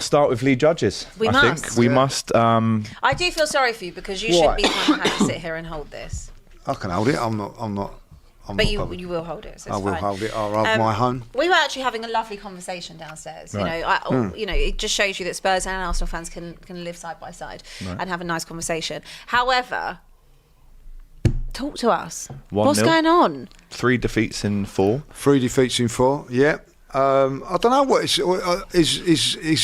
start with lead judges. We think must. we must. I do feel sorry for you because you shouldn't be the one who had to sit here and hold this. I can hold it. I'm not. But you will hold it. So I will hold it. I'll hold my own. We were actually having a lovely conversation downstairs. Right. You know, it just shows you that Spurs and Arsenal fans can live side by side and have a nice conversation. However, talk to us. 1-0. What's going on? 3 defeats in 4. 3 defeats in 4. Yeah. I don't know what is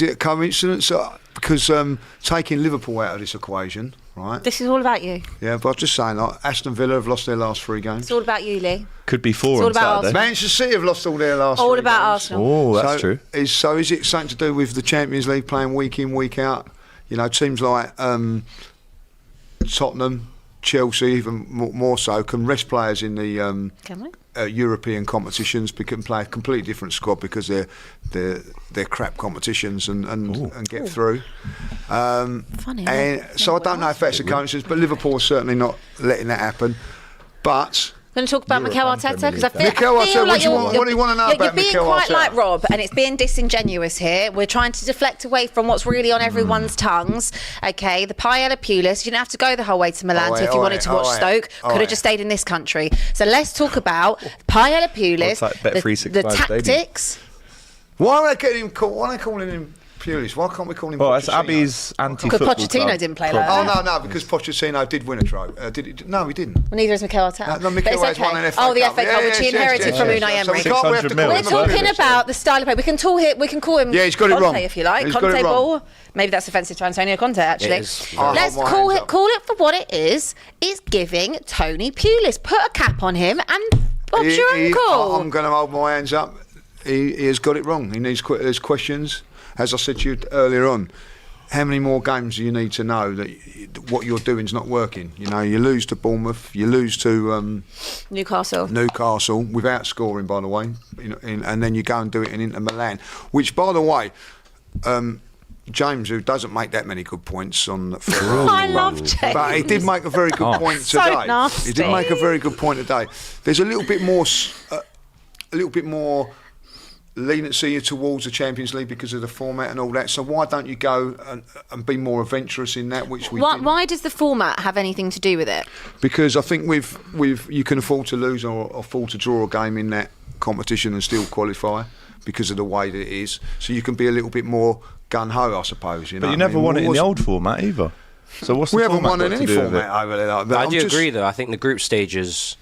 it a coincidence? Because taking Liverpool out of this equation, right? This is all about you. Yeah, but I'm just saying, like, Aston Villa have lost their last 3 games. It's all about you, Lee. Could be 4 all on about Saturday. Manchester City have lost all their last 3 All games. about Arsenal. Oh, that's true. Is it something to do with the Champions League playing week in, week out? You know, teams like Tottenham, Chelsea, even more so, can rest players in the European competitions. Can play a completely different squad because they're crap competitions and get through. Funny. And so I don't know if that's a coincidence, but Liverpool are certainly not letting that happen. But Going to talk about Mikel Arteta because I feel Arteta, like what do you want to know about Mikel Arteta? You're being quite like Rob, and it's being disingenuous here. We're trying to deflect away from what's really on everyone's tongues. Okay, the Paella Pulis. You didn't have to go the whole way to Milan if you wanted to watch Stoke. Could have just stayed in this country. So let's talk about Paella Pulis, the tactics. Why are they calling him Pulis? Why can't we call him Pochettino? Well, it's Abby's anti-football Because Pochettino club. didn't play like that. No, because Pochettino did win a trophy. Did he? No, he didn't. Well, neither is Mikel Arteta. No, Mikel has won an FA Cup. The FA Cup, which he inherited from Unai Emery. So we have to call We're him talking about the style of play. We can call him. Yeah, he's got it wrong. Conte, if you like. He's Conte got it wrong. ball. Maybe that's offensive to Antonio Conte, actually. Let's call it for what it is. It's giving Tony Pulis. Put a cap on him and Bob's your uncle. I'm going to hold my hands up. He has got it wrong. He needs there's questions. As I said to you earlier on, how many more games do you need to know that what you're doing is not working? You know, you lose to Bournemouth, you lose to Newcastle without scoring, by the way, and then you go and do it in Inter Milan, which, by the way, James, who doesn't make that many good points on the I love James, but he did make a very good point today. So nasty. He did make a very good point today. There's a little bit more leniency towards the Champions League because of the format and all that. So why don't you go and be more adventurous in that, which we didn't? Why does the format have anything to do with it? Because I think you can afford to lose or afford to draw a game in that competition and still qualify because of the way that it is. So you can be a little bit more gun-ho, I suppose. But you never won it in the old format either. So what's the we format haven't won in any format over there. But I do agree, though. I think the group stages,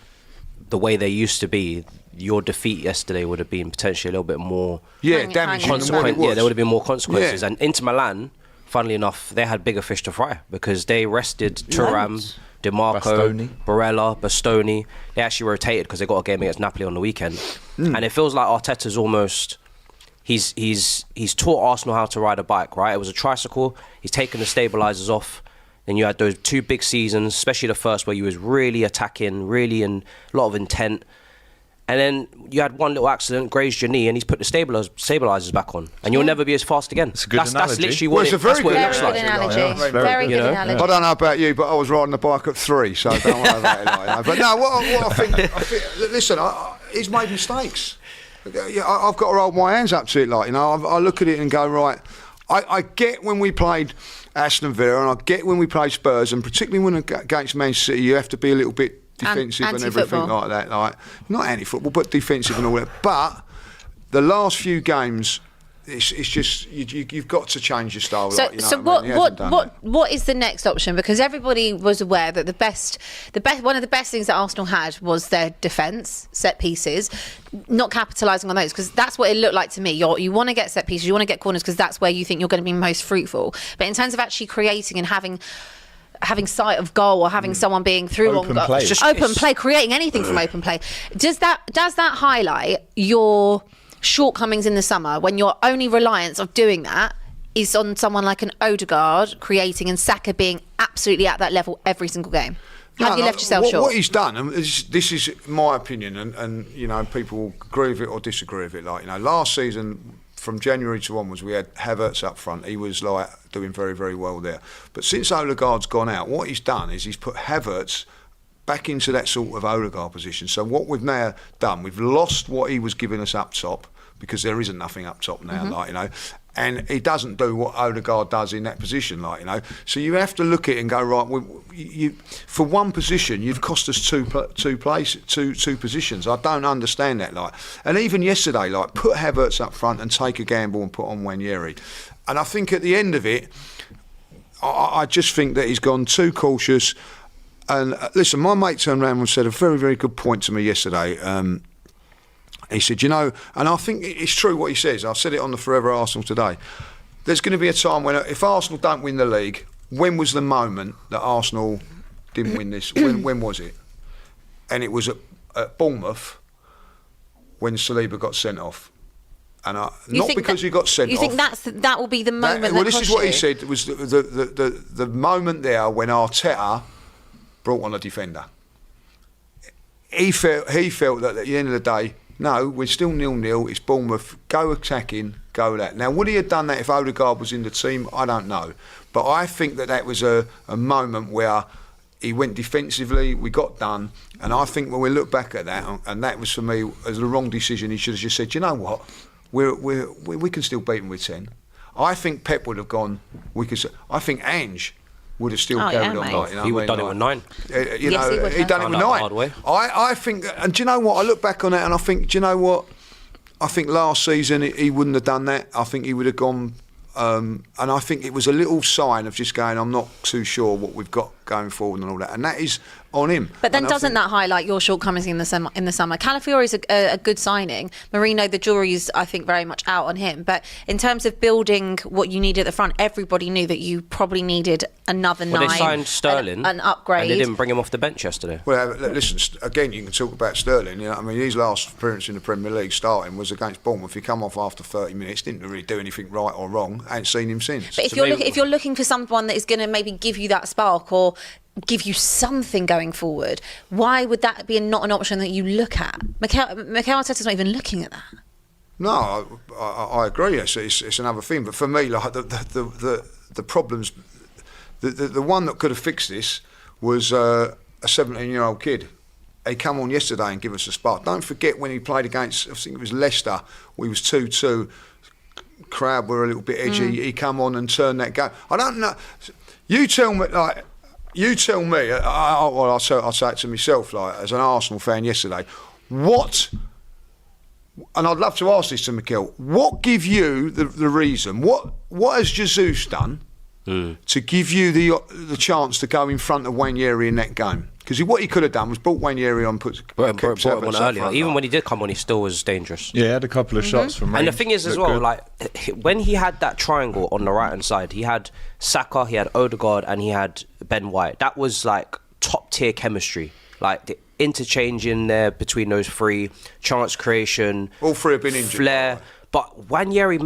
the way they used to be, your defeat yesterday would have been potentially a little bit more damaging. Yeah, there would have been more consequences. And Inter Milan, funnily enough, they had bigger fish to fry because they rested Thuram, DiMarco, Barella, Bastoni. They actually rotated because they got a game against Napoli on the weekend. And it feels like Arteta's almost he's taught Arsenal how to ride a bike, right? It was a tricycle. He's taken the stabilisers off. Then you had those 2 big seasons, especially the first where you was really attacking, really in a lot of intent. And then you had one little accident, grazed your knee, and he's put the stabilisers back on. And you'll never be as fast again. It's a good analogy. That's literally what it looks like. Very good analogy. Very good analogy. I don't know about you, but I was riding the bike at 3, so don't worry about it like that. But no, what I think, listen, he's made mistakes. I've got to hold my hands up to it. Like, I look at it and go, right, I get when we played Aston Villa, and I get when we played Spurs, and particularly when against Man City, you have to be a little bit defensive and everything like that. Like, not anti-football, but defensive and all that. But the last few games, it's just you've got to change your style. What is the next option? Because everybody was aware that one of the best things that Arsenal had was their defence, set pieces, not capitalising on those, because that's what it looked like to me. You want to get set pieces, you want to get corners, because that's where you think you're going to be most fruitful. But in terms of actually creating and having sight of goal or having someone being through open on goal, play. open play, creating anything from open play, does that highlight your shortcomings in the summer when your only reliance of doing that is on someone like an Odegaard creating and Saka being absolutely at that level every single game? Have you left yourself short? What he's done, and this is my opinion, and people will agree with it or disagree with it. Like, last season, from January to onwards, we had Havertz up front. He was doing very, very well there. But since Odegaard's gone out, what he's done is he's put Havertz back into that sort of Odegaard position. So what we've now done, we've lost what he was giving us up top, because there isn't nothing up top now, And he doesn't do what Odegaard does in that position, So you have to look at it and go, right, for one position, you've cost us two positions. I don't understand that, And even yesterday, put Havertz up front and take a gamble and put on Nwaneri. And I think at the end of it, I just think that he's gone too cautious. And listen, my mate turned around and said a very, very good point to me yesterday. He said, and I think it's true what he says. I've said it on the Forever Arsenal today. There's going to be a time when, if Arsenal don't win the league, when was the moment that Arsenal didn't win this? When was it? And it was at Bournemouth when Saliba got sent off. And not because he got sent off. You think that will be the moment? Well, this is what he said. It was the moment there when Arteta brought on a defender. He felt that at the end of the day, no, we're still 0-0. It's Bournemouth. Go attacking, go that. Now, would he have done that if Odegaard was in the team? I don't know. But I think that was a moment where he went defensively, we got done. And I think when we look back at that, and that was for me as the wrong decision, he should have just said, you know what? We can still beat them with 10. I think Pep would have gone, I think Ange would have still carried on. He would have done it with 9. He'd done it with 9. Hard way. I think, and do you know what? I look back on that and I think, do you know what? I think last season he wouldn't have done that. I think he would have gone, and I think it was a little sign of just going, I'm not too sure what we've got going forward and all that. And that is on him. But then doesn't that highlight your shortcomings in the summer? Calafiori is a good signing. Marino, the jury's, I think, very much out on him. But in terms of building what you need at the front, everybody knew that you probably needed another 9. They signed Sterling, an upgrade. and they didn't bring him off the bench yesterday. Well, listen, again, you can talk about Sterling. His last appearance in the Premier League starting was against Bournemouth. He come off after 30 minutes, didn't really do anything right or wrong. Ain't seen him since. But if you're looking for someone that is going to maybe give you that spark or give you something going forward, why would that be not an option that you look at? Mikel Arteta's not even looking at that. No, I agree. It's another thing. But for me, the problems, the one that could have fixed this was a 17-year-old kid. He come on yesterday and give us a spark. Don't forget when he played against, I think it was Leicester, we was 2-2. Crowd were a little bit edgy. He come on and turned that game. I don't know. You tell me, I'll say it to myself, as an Arsenal fan yesterday, and I'd love to ask this to Mikel, what give you the reason, what has Jesus done to give you the chance to go in front of Nwaneri in that game? Because what he could have done was brought Nwaneri on, brought him on earlier. Even when he did come on, he still was dangerous. Yeah, he had a couple of shots from range. And the thing is as well, when he had that triangle on the right-hand side, he had Saka, he had Odegaard, and he had Ben White. That was top-tier chemistry. The interchange in there between those three, chance creation. All three have been injured. Flair. But Nwaneri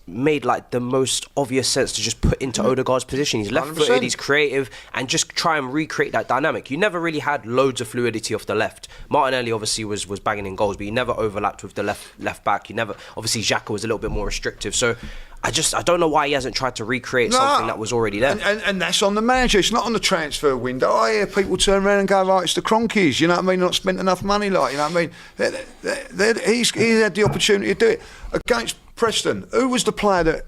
made the most obvious sense to just put into Odegaard's position. He's left-footed, he's creative, and just try and recreate that dynamic. You never really had loads of fluidity off the left. Martinelli obviously was banging in goals, but he never overlapped with the left back. Obviously Xhaka was a little bit more restrictive. So I don't know why he hasn't tried to recreate something that was already there. And that's on the manager. It's not on the transfer window. I hear people turn around and go, right, it's the Cronkies. You know what I mean? Not spent enough money, you know what I mean? He had the opportunity to do it against Preston. Who was the player?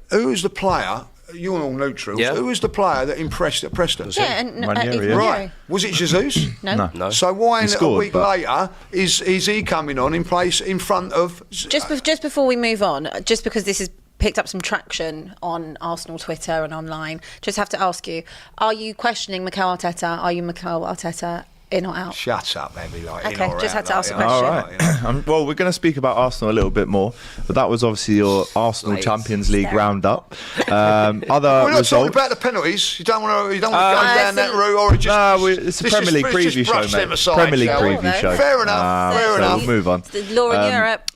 You're all neutrals. Yeah. Who was the player that impressed at Preston? Ranieri. Right. Was it Jesus? No. So why a week later is he coming on in place in front of? Just before we move on, just because this is picked up some traction on Arsenal Twitter and online, just have to ask you, are you questioning Mikel Arteta? Are you Mikel Arteta in or out? Shut up, Abby. Okay, just had to ask a question. All right. Well, we're going to speak about Arsenal a little bit more, but that was obviously your Arsenal Champions League roundup. Other we're not talking about the penalties. You don't want to go down that route, or it's a Premier League preview show, mate. Premier League preview show. Fair enough. We'll move on. It's the law in Europe.